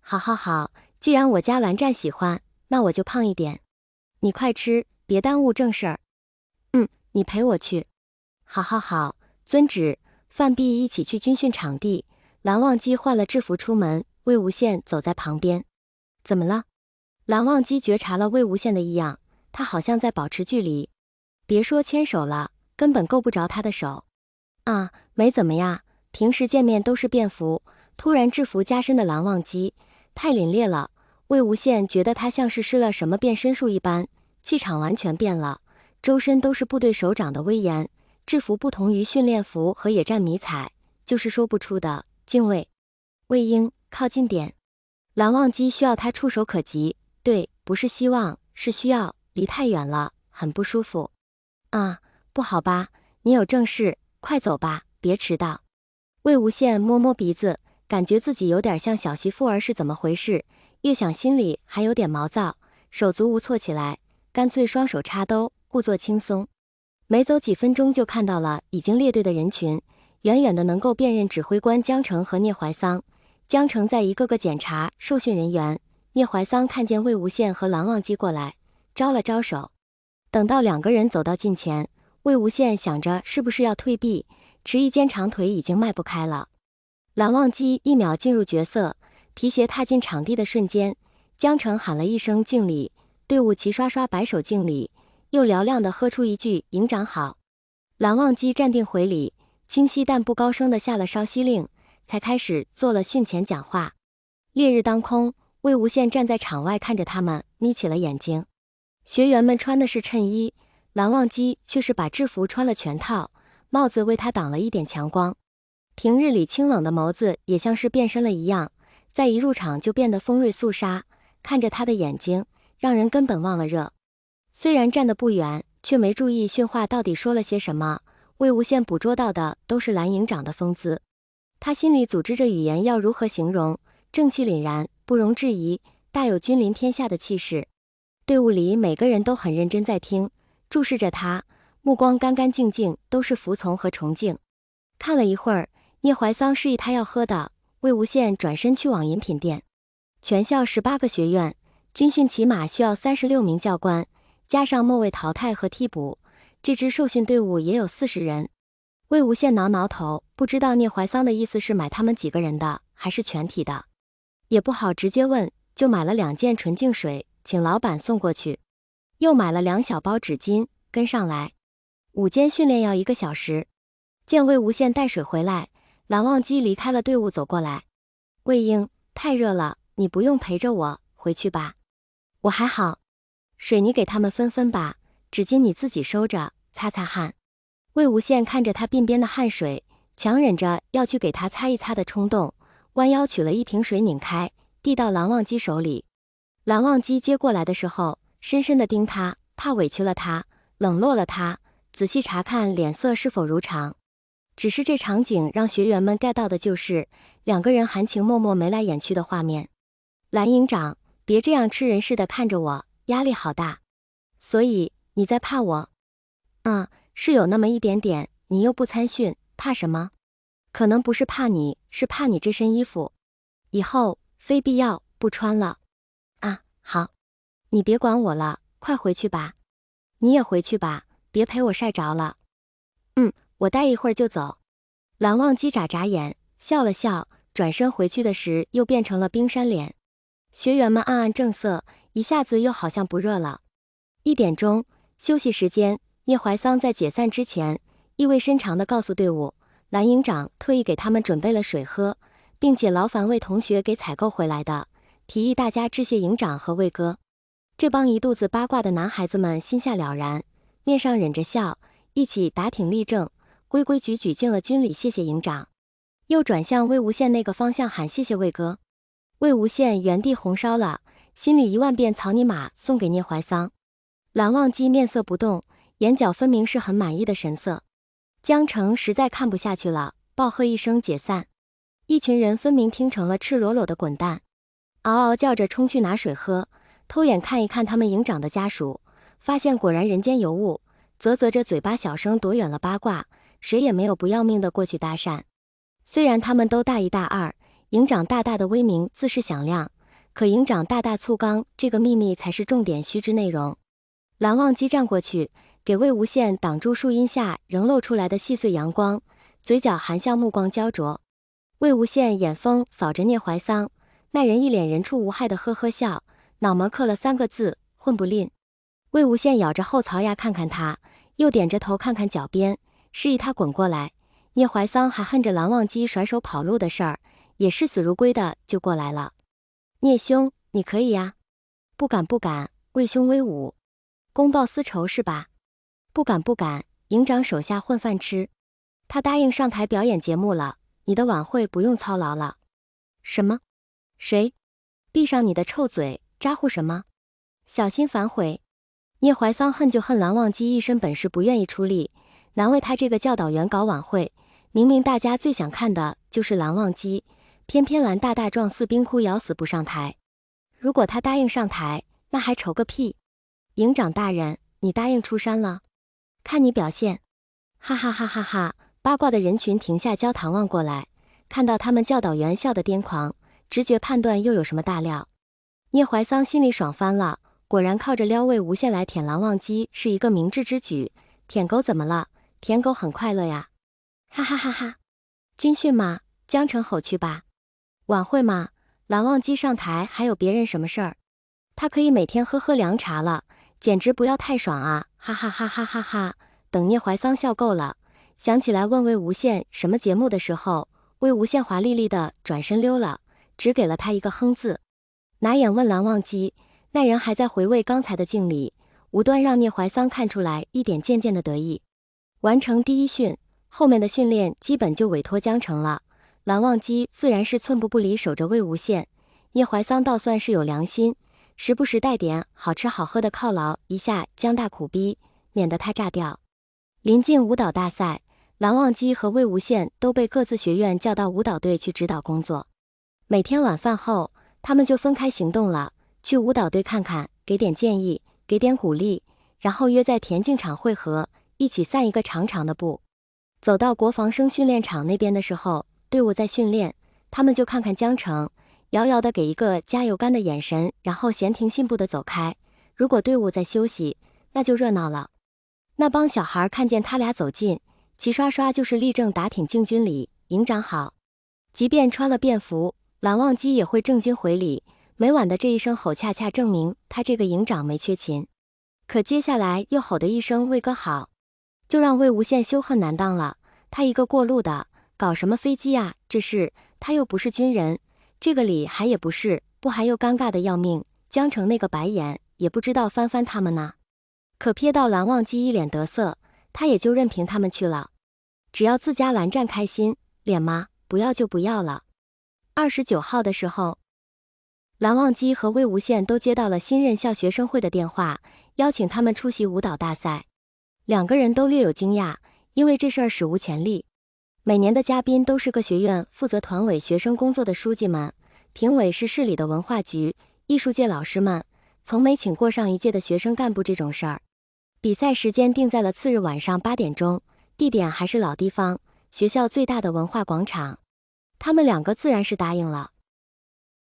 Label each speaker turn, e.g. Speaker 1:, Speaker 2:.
Speaker 1: 好好好，既然我家蓝湛喜欢，那我就胖一点。你快吃，别耽误正事儿。你陪我去。好好好，遵旨。饭毕一起去军训场地，蓝忘机换了制服出门，魏无羡走在旁边。怎么了？蓝忘机觉察了魏无羡的异样，他好像在保持距离。别说牵手了，根本够不着他的手。啊，没怎么呀，平时见面都是便服，突然制服加身的蓝忘机，太凛冽了。魏无羡觉得他像是施了什么变身术一般，气场完全变了，周身都是部队首长的威严。制服不同于训练服和野战迷彩，就是说不出的敬畏。魏婴，靠近点。蓝忘机需要他触手可及，对，不是希望，是需要，离太远了，很不舒服。啊，不好吧，你有正事，快走吧，别迟到。魏无羡摸摸鼻子，感觉自己有点像小媳妇儿是怎么回事，越想心里还有点毛躁，手足无措起来，干脆双手插兜，故作轻松。没走几分钟就看到了已经列队的人群，远远的能够辨认指挥官江澄和聂怀桑。江澄在一个个检查受训人员，聂怀桑看见魏无羡和蓝忘机过来，招了招手。等到两个人走到近前，魏无羡想着是不是要退避，迟一间长腿已经迈不开了。蓝忘机一秒进入角色，皮鞋踏进场地的瞬间，江澄喊了一声敬礼，队伍齐刷刷摆手敬礼，又嘹亮地喝出一句营长好。蓝忘机站定回礼，清晰但不高声地下了稍息令，才开始做了训前讲话。烈日当空，魏无羡站在场外看着他们，眯起了眼睛。学员们穿的是衬衣，蓝忘机却是把制服穿了全套，帽子为他挡了一点强光。平日里清冷的眸子也像是变身了一样，在一入场就变得锋锐肃杀，看着他的眼睛，让人根本忘了热。虽然站得不远，却没注意训话到底说了些什么。魏无羡捕捉到的都是蓝营长的风姿，他心里组织着语言要如何形容，正气凛然，不容置疑，大有君临天下的气势。队伍里每个人都很认真在听，注视着他，目光干干净净，都是服从和崇敬。看了一会儿，聂怀桑示意他要喝的，魏无羡转身去往饮品店。全校18个学院，军训起码需要36名教官，加上末位淘汰和替补，这支受训队伍也有40人。魏无羡挠挠头，不知道聂怀桑的意思是买他们几个人的，还是全体的。也不好直接问，就买了2件纯净水，请老板送过去。又买了2小包纸巾，跟上来。午间训练要1个小时。见魏无羡带水回来，蓝忘机离开了队伍走过来。魏婴，太热了，你不用陪着我，回去吧。我还好。水你给他们分分吧，纸巾你自己收着，擦擦汗。魏无羡看着他鬓边的汗水，强忍着要去给他擦一擦的冲动，弯腰取了一瓶水拧开，递到蓝忘机手里。蓝忘机接过来的时候，深深地盯他，怕委屈了他，冷落了他，仔细查看脸色是否如常。只是这场景让学员们 get 到的就是两个人含情脉脉眉来眼去的画面。蓝营长，别这样吃人似的看着我，压力好大。所以你在怕我？是有那么一点点，你又不参训，怕什么？可能不是怕你，是怕你这身衣服，以后非必要不穿了。啊，好，你别管我了，快回去吧。你也回去吧，别陪我晒着了。我待一会儿就走。蓝忘机眨眨眼，笑了笑，转身回去的时又变成了冰山脸。学员们暗暗正色，一下子又好像不热了。1点钟，休息时间，聂怀桑在解散之前，意味深长地告诉队伍，蓝营长特意给他们准备了水喝，并且劳烦魏同学给采购回来的，提议大家致谢营长和魏哥。这帮一肚子八卦的男孩子们心下了然，面上忍着笑，一起打挺立正，规规矩矩敬了军礼，谢谢营长。又转向魏无羡那个方向喊谢谢魏哥。魏无羡原地红烧了，心里1万遍草泥马送给聂怀桑。蓝忘机面色不动，眼角分明是很满意的神色。江澄实在看不下去了，暴喝一声解散。一群人分明听成了赤裸裸的滚蛋，嗷嗷叫着冲去拿水喝，偷眼看一看他们营长的家属，发现果然人间尤物，啧啧着嘴巴小声躲远了八卦，谁也没有不要命的过去搭讪。虽然他们都大1大2，营长大大的威名自是响亮，可营长大大促刚，这个秘密才是重点须知内容。蓝忘机站过去，给魏无羡挡住树荫下仍露出来的细碎阳光，嘴角含笑，目光焦灼。魏无羡眼风扫着聂怀桑，那人一脸人畜无害的呵呵笑，脑门刻了3个字：混不吝。魏无羡咬着后槽牙看看他，又点着头看看脚边，示意他滚过来。聂怀桑还恨着蓝忘机甩手跑路的事儿，也视死如归的就过来了。聂兄，你可以呀。不敢不敢，魏兄威武。公报私仇是吧？不敢不敢，营长手下混饭吃。他答应上台表演节目了，你的晚会不用操劳了。什么？谁？闭上你的臭嘴，咋呼什么？小心反悔。聂怀桑恨就恨蓝忘机一身本事不愿意出力，难为他这个教导员搞晚会，明明大家最想看的就是蓝忘机，偏偏蓝大大壮似冰窟咬死不上台。如果他答应上台，那还愁个屁。营长大人，你答应出山了？看你表现。哈哈哈哈哈！八卦的人群停下焦糖望过来，看到他们教导员笑得癫狂，直觉判断又有什么大料。聂怀桑心里爽翻了，果然靠着撩魏无羡来舔蓝忘机是一个明智之举。舔狗怎么了？舔狗很快乐呀！哈哈哈哈！军训嘛，江城吼去吧。晚会嘛，蓝忘机上台还有别人什么事儿？他可以每天喝凉茶了，简直不要太爽啊！哈哈哈哈哈哈！等聂怀桑笑够了，想起来问魏无羡什么节目的时候，魏无羡华丽丽的转身溜了，只给了他一个哼字。拿眼问蓝忘机，那人还在回味刚才的敬礼，无端让聂怀桑看出来一点渐渐的得意。完成第一训，后面的训练基本就委托江城了。蓝忘机自然是寸步不离守着魏无羡，聂怀桑倒算是有良心，时不时带点好吃好喝的犒劳一下江大苦逼，免得他炸掉。临近舞蹈大赛，蓝忘机和魏无羡都被各自学院叫到舞蹈队去指导工作。每天晚饭后，他们就分开行动了，去舞蹈队看看，给点建议，给点鼓励，然后约在田径场汇合，一起散一个长长的步。走到国防生训练场那边的时候，队伍在训练，他们就看看江城，遥遥的给一个加油杆的眼神，然后闲庭信步的走开。如果队伍在休息，那就热闹了。那帮小孩看见他俩走近，齐刷刷就是立正打挺敬军礼，营长好。即便穿了便服，蓝忘机也会正襟回礼，每晚的这一声吼恰恰证明他这个营长没缺勤。可接下来又吼的一声魏哥好，就让魏无羡羞恨难当了。他一个过路的，搞什么飞机啊？这是他又不是军人，这个礼还也不是，不还又尴尬的要命。江城那个白眼也不知道翻翻他们呢。可瞥到蓝忘机一脸得瑟，他也就任凭他们去了。只要自家蓝战开心，脸吗？不要就不要了。29号的时候，蓝忘机和魏无羡都接到了新任校学生会的电话，邀请他们出席舞蹈大赛。两个人都略有惊讶，因为这事儿史无前例。每年的嘉宾都是各学院负责团委学生工作的书记们，评委是市里的文化局、艺术界老师们，从没请过上一届的学生干部这种事儿。比赛时间定在了次日晚上8点钟，地点还是老地方，学校最大的文化广场。他们两个自然是答应了。